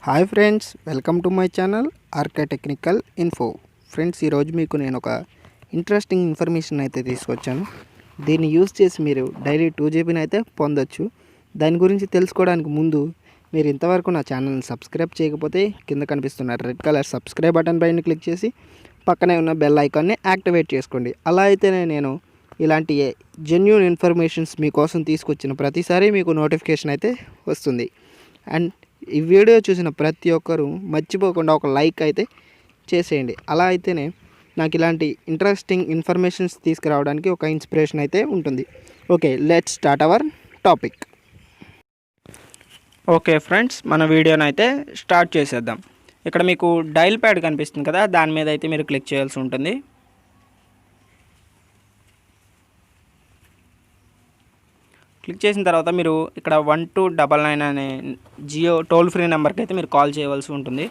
Hi friends, welcome to my channel ఆర్కెటెక్నికల్ info. Friends, ఈరోజు మీకు నేను ఒక ఇంట్రెస్టింగ్ ఇన్ఫర్మేషన్ అయితే తీసుకొచ్చాను. దీన్ని యూజ్ చేసి మీరు డైలీ 2 GB అయితే పొందొచ్చు. దాని గురించి తెలుసుకోవడానికి ముందు మీరు ఇంతవరకు నా ఛానల్ని సబ్స్క్రైబ్ చేయకపోతే కింద కనిపిస్తున్న రెడ్ కలర్ సబ్స్క్రైబ్ బటన్ పైన క్లిక్ చేసి పక్కనే ఉన్న బెల్ ఐకాన్ని యాక్టివేట్ చేసుకోండి. అలా అయితేనే నేను ఇలాంటి జెన్యూన్ ఇన్ఫర్మేషన్స్ మీకోసం తీసుకొచ్చిన ప్రతిసారి మీకు నోటిఫికేషన్ అయితే వస్తుంది. అండ్ ఈ వీడియో చూసిన ప్రతి ఒక్కరూ మర్చిపోకుండా ఒక లైక్ అయితే చేసేయండి. అలా అయితేనే నాకు ఇలాంటి ఇంట్రెస్టింగ్ ఇన్ఫర్మేషన్స్ తీసుకురావడానికి ఒక ఇన్స్పిరేషన్ అయితే ఉంటుంది. Okay, let's start our topic. Okay friends, మన వీడియోని అయితే స్టార్ట్ చేసేద్దాం. ఇక్కడ మీకు డైల్ ప్యాడ్ కనిపిస్తుంది కదా, దాని మీద అయితే మీరు క్లిక్ చేయాల్సి ఉంటుంది. క్లిక్ చేసిన తర్వాత మీరు ఇక్కడ 1299 అనే జియో టోల్ ఫ్రీ నెంబర్కి అయితే మీరు కాల్ చేయవలసి ఉంటుంది.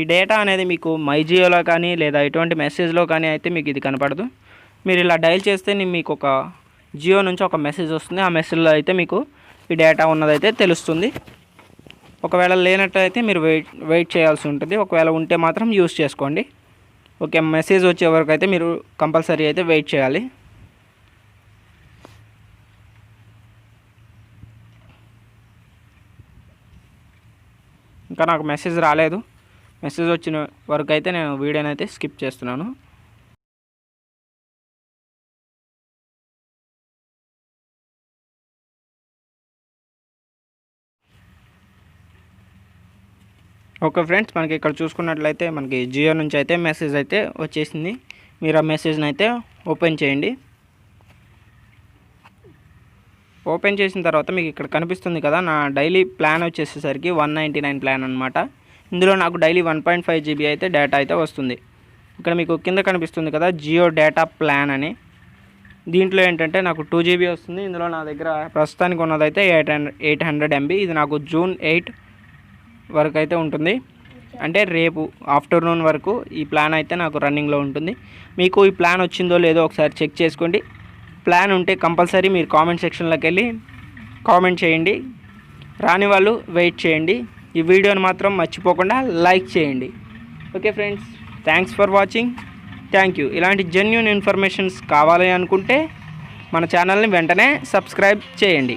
ఈ డేటా అనేది మీకు మై జియోలో కానీ లేదా ఎటువంటి మెసేజ్లో కానీ అయితే మీకు ఇది కనపడదు. మీరు ఇలా డైల్ చేస్తే మీకు ఒక జియో నుంచి ఒక మెసేజ్ వస్తుంది. ఆ మెసేజ్లో అయితే మీకు ఈ డేటా ఉన్నదైతే తెలుస్తుంది. ఒకవేళ లేనట్టయితే మీరు వెయిట్ చేయాల్సి ఉంటుంది. ఒకవేళ ఉంటే మాత్రం యూస్ చేసుకోండి. ఓకే, మెసేజ్ వచ్చే వరకు అయితే మీరు కంపల్సరీ అయితే వెయిట్ చేయాలి. ఇంకా నాకు మెసేజ్ రాలేదు. మెసేజ్ వచ్చిన వరకు అయితే నేను వీడియోని అయితే స్కిప్ చేస్తున్నాను. ఓకే ఫ్రెండ్స్, మనకి ఇక్కడ చూసుకున్నట్లయితే మనకి జియో నుంచి అయితే మెసేజ్ అయితే వచ్చేసింది. మీరు ఆ మెసేజ్ని అయితే ఓపెన్ చేయండి. ఓపెన్ చేసిన తర్వాత మీకు ఇక్కడ కనిపిస్తుంది కదా, నా డైలీ ప్లాన్ వచ్చేసేసరికి 199 ప్లాన్ అనమాట. ఇందులో నాకు డైలీ 1.5 GB అయితే డేటా అయితే వస్తుంది. ఇక్కడ మీకు కింద కనిపిస్తుంది కదా జియో డేటా ప్లాన్ అని. దీంట్లో ఏంటంటే నాకు 2 GB వస్తుంది. ఇందులో నా దగ్గర ప్రస్తుతానికి ఉన్నదైతే 800 MB. ఇది నాకు June 8 వరకు అయితే ఉంటుంది. అంటే రేపు ఆఫ్టర్నూన్ వరకు ఈ ప్లాన్ అయితే నాకు రన్నింగ్లో ఉంటుంది. మీకు ఈ ప్లాన్ వచ్చిందో లేదో ఒకసారి చెక్ చేసుకోండి. ప్లాన్ ఉంటే కంపల్సరీ మీరు కామెంట్ సెక్షన్లోకి వెళ్ళి కామెంట్ చేయండి. రాని వాళ్ళు వెయిట్ చేయండి. ఈ వీడియోని మాత్రం మర్చిపోకుండా లైక్ చేయండి. Okay friends, thanks for watching. Thank you. ఇలాంటి జెన్యూన్ ఇన్ఫర్మేషన్స్ కావాలి అనుకుంటే మన ఛానల్ని వెంటనే సబ్స్క్రైబ్ చేయండి.